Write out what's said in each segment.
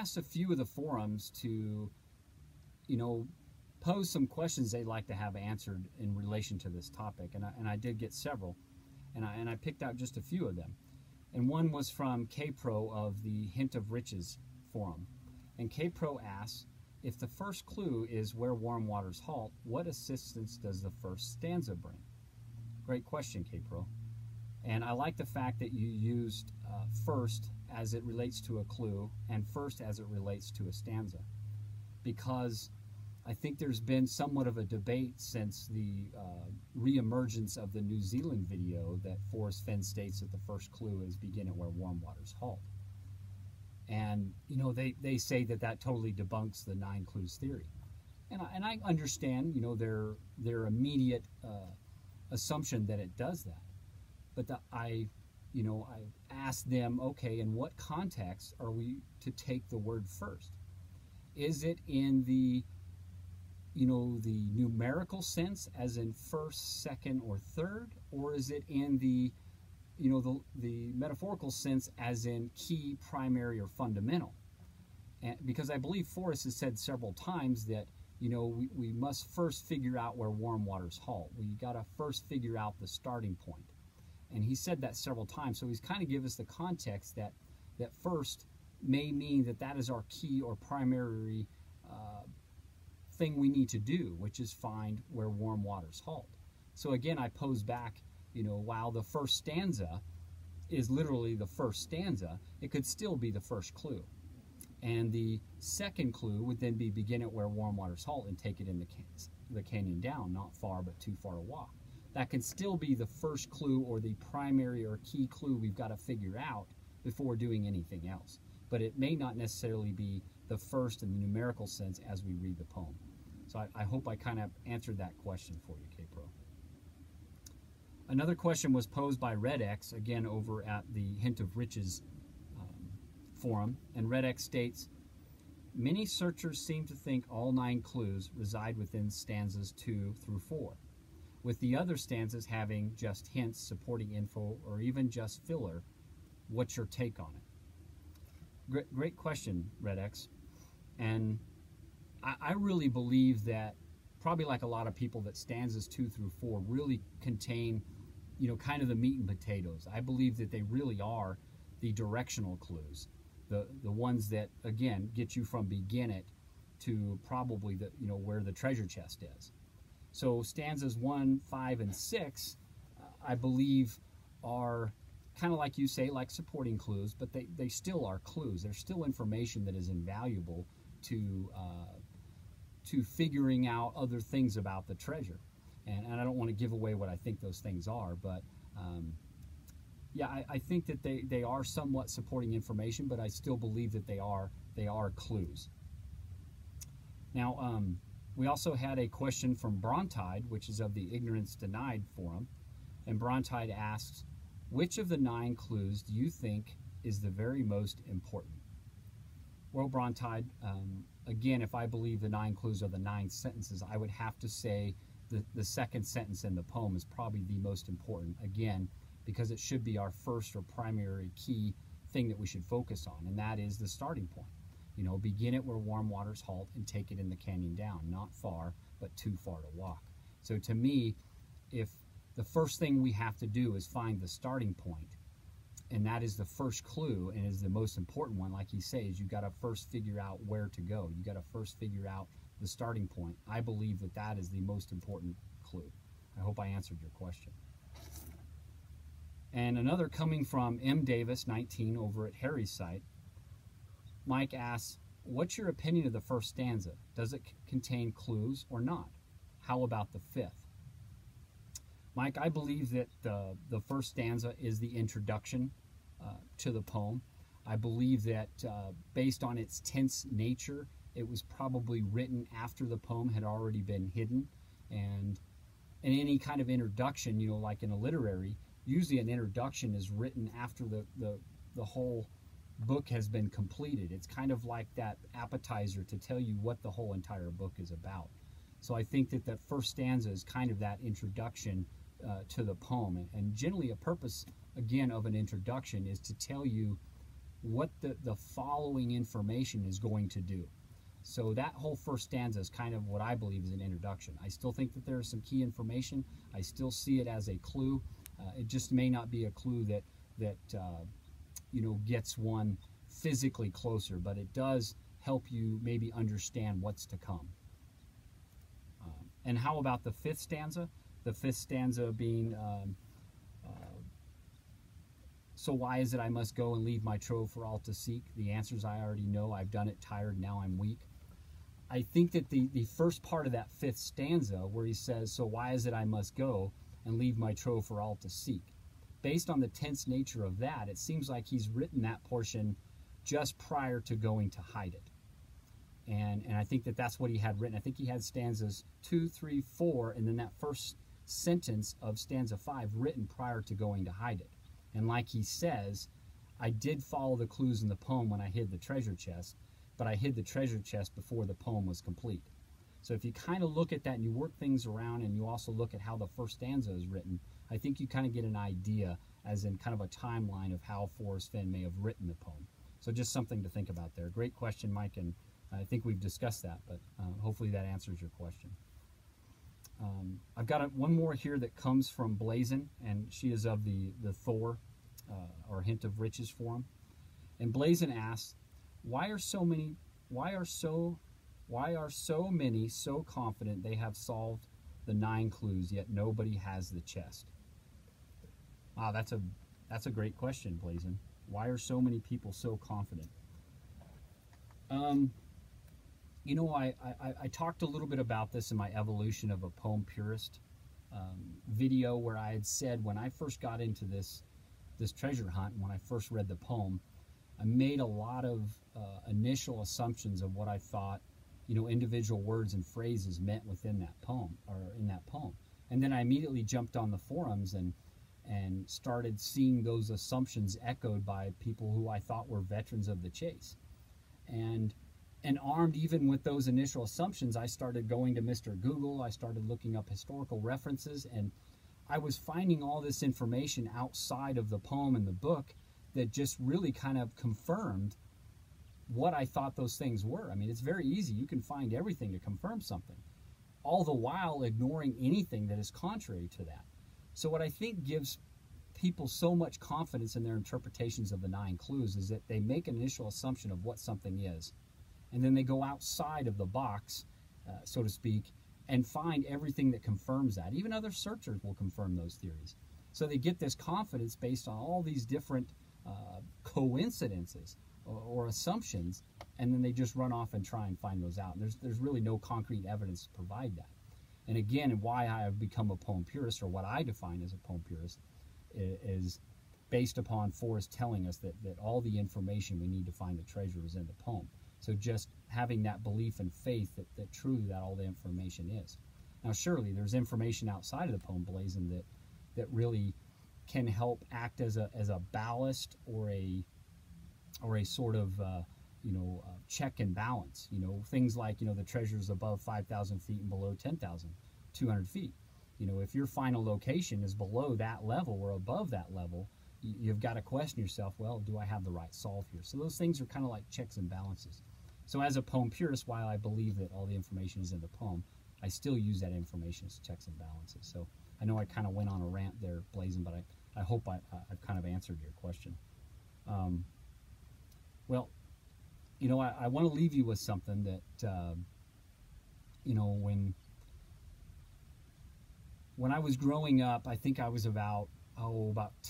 asked a few of the forums to, pose some questions they'd like to have answered in relation to this topic, and I did get several, and I picked out just a few of them. And one was from K-Pro of the Hint of Riches forum. And K-Pro asks, if the first clue is where warm waters halt, what assistance does the first stanza bring? Great question, K-Pro. And I like the fact that you used first as it relates to a clue and first as it relates to a stanza, because I think there's been somewhat of a debate since the re-emergence of the New Zealand video that Forrest Fenn states that the first clue is begin at where warm waters halt. And, they say that totally debunks the 9 clues theory. And I understand, their immediate assumption that it does that. But I asked them, okay, in what context are we to take the word first? Is it in the the numerical sense, as in first, second, or third, or is it in the the metaphorical sense, as in key, primary, or fundamental? And because I believe Forrest has said several times that we must first figure out where warm waters halt. We got to first figure out the starting point, and he said that several times. So he's kind of give us the context that first may mean that is our key or primary thing we need to do, which is find where warm waters halt. So again, I pose back, while the first stanza is literally the first stanza, it could still be the first clue. And the second clue would then be begin at where warm waters halt and take it in the canyon down, not far but too far to walk. That can still be the first clue or the primary or key clue we've got to figure out before doing anything else. But it may not necessarily be the first in the numerical sense as we read the poem. So I hope I kind of answered that question for you, K-Pro. Another question was posed by RedX, again over at the Hint of Riches forum, and RedX states, many searchers seem to think all 9 clues reside within stanzas 2 through 4, with the other stanzas having just hints, supporting info, or even just filler. What's your take on it? Great question, RedX. And I really believe that, probably like a lot of people, that stanzas 2 through 4 really contain, kind of the meat and potatoes. I believe that they really are the directional clues, the ones that, again, get you from begin it to probably the where the treasure chest is. So stanzas 1, 5, and 6, I believe, are kind of like you say, like supporting clues, but they still are clues. There's still information that is invaluable to figuring out other things about the treasure. And I don't want to give away what I think those things are, but yeah, I think that they are somewhat supporting information, but I still believe that they are clues. Now, we also had a question from Brontide, which is of the Ignorance Denied forum, and Brontide asks, which of the 9 clues do you think is the very most important? Well, Brontide, again, if I believe the 9 clues are the 9 sentences, I would have to say the second sentence in the poem is probably the most important, again, because it should be our first or primary key thing that we should focus on, and that is the starting point. Begin it where warm waters halt and take it in the canyon down, not far, but too far to walk. So to me, if the first thing we have to do is find the starting point, and that is the first clue and is the most important one, like he says, you got to first figure out where to go. You got to first figure out the starting point. I believe that is the most important clue. I hope I answered your question. And another coming from M. Davis, 19, over at Harry's site. Mike asks, what's your opinion of the first stanza? Does it contain clues or not? How about the 5th? Mike, I believe that the first stanza is the introduction to the poem. I believe that based on its tense nature, it was probably written after the poem had already been hidden. And in any kind of introduction, like in a literary, usually an introduction is written after the whole book has been completed. It's kind of like that appetizer to tell you what the whole entire book is about. So I think that first stanza is kind of that introduction to the poem. And generally a purpose, again, of an introduction is to tell you what the following information is going to do. So that whole first stanza is kind of what I believe is an introduction. I still think that there is some key information. I still see it as a clue. It just may not be a clue that gets one physically closer, but it does help you maybe understand what's to come. And how about the fifth stanza? The fifth stanza being, so why is it I must go and leave my trove for all to seek? The answers I already know. I've done it, tired, now I'm weak. I think that the first part of that fifth stanza, where he says, so why is it I must go and leave my trove for all to seek? Based on the tense nature of that, it seems like he's written that portion just prior to going to hide it. And I think that that's what he had written. I think he had stanzas 2, 3, 4, and then that first sentence of stanza 5 written prior to going to hide it. And like he says, I did follow the clues in the poem when I hid the treasure chest, but I hid the treasure chest before the poem was complete. So if you kind of look at that and you work things around and you also look at how the first stanza is written, I think you kind of get an idea, as in kind of a timeline of how Forrest Fenn may have written the poem. So just something to think about there. Great question, Mike, and I think we've discussed that, but hopefully that answers your question. I've got one more here that comes from Blazin, and she is of the Thor, or Hint of Riches forum. And Blazin asks, why are so many so confident they have solved the 9 clues, yet nobody has the chest? Wow, that's a great question, Blazin. Why are so many people so confident? I talked a little bit about this in my Evolution of a Poem Purist video, where I had said when I first got into this treasure hunt, when I first read the poem, I made a lot of initial assumptions of what I thought, individual words and phrases meant within that poem, or in that poem. And then I immediately jumped on the forums and started seeing those assumptions echoed by people who I thought were veterans of the chase. And armed even with those initial assumptions, I started going to Mr. Google, I started looking up historical references, and I was finding all this information outside of the poem and the book that just really kind of confirmed what I thought those things were. I mean, it's very easy. You can find everything to confirm something, all the while ignoring anything that is contrary to that. So what I think gives people so much confidence in their interpretations of the 9 clues is that they make an initial assumption of what something is, and then they go outside of the box, so to speak, and find everything that confirms that. Even other searchers will confirm those theories. So they get this confidence based on all these different coincidences or assumptions, and then they just run off and try and find those out. And there's really no concrete evidence to provide that. And again, why I have become a poem purist, or what I define as a poem purist, is based upon Forrest telling us that all the information we need to find the treasure is in the poem. So just having that belief and faith that truly that all the information is. Now surely there's information outside of the poem, Blazin, that really can help act as a ballast or a sort of check and balance. Things like the treasures above 5,000 feet and below 10,200 feet. If your final location is below that level or above that level, you've got to question yourself, well, do I have the right solve here? So those things are kind of like checks and balances. So as a poem purist, while I believe that all the information is in the poem, I still use that information as checks and balances. So I know I kind of went on a rant there, Blazin, but I hope I've kind of answered your question. Well, I want to leave you with something that, when I was growing up, I think I was about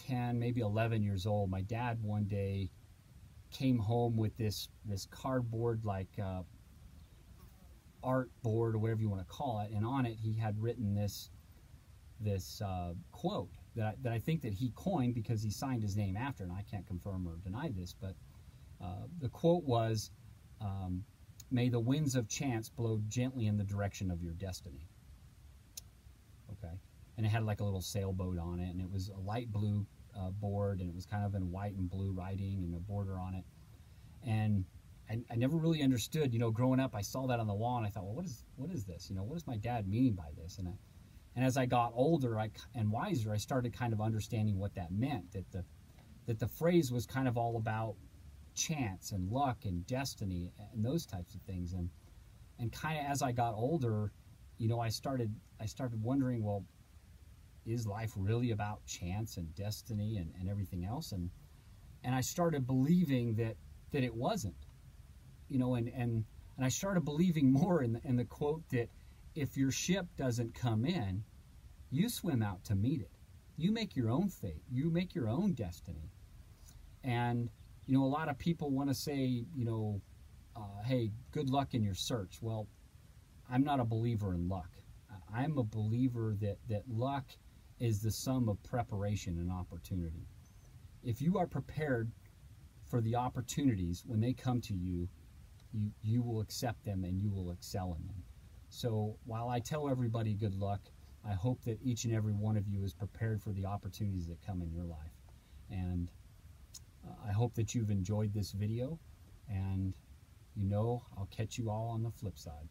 10, maybe 11 years old. My dad one day came home with this cardboard, like art board or whatever you want to call it, and on it he had written this quote that I think that he coined because he signed his name after, and I can't confirm or deny this, but the quote was, "May the winds of chance blow gently in the direction of your destiny." Okay, and it had like a little sailboat on it, and it was a light blue board, and it was kind of in white and blue writing and a border on it. And I never really understood, growing up, I saw that on the wall and I thought, well, what is this? What does my dad mean by this? And as I got older and wiser, I started kind of understanding what that meant, that the phrase was kind of all about chance and luck and destiny and those types of things. And kind of as I got older, you know, I started wondering, well, is life really about chance and destiny and everything else? And I started believing that it wasn't, you know, and I started believing more in the quote that if your ship doesn't come in, you swim out to meet it. You make your own fate. You make your own destiny. And, you know, a lot of people want to say, you know, hey, good luck in your search. Well, I'm not a believer in luck. I'm a believer that luck is the sum of preparation and opportunity. If you are prepared for the opportunities when they come to you, you will accept them and you will excel in them. So while I tell everybody good luck, I hope that each and every one of you is prepared for the opportunities that come in your life. And I hope that you've enjoyed this video, and you know, I'll catch you all on the flip side.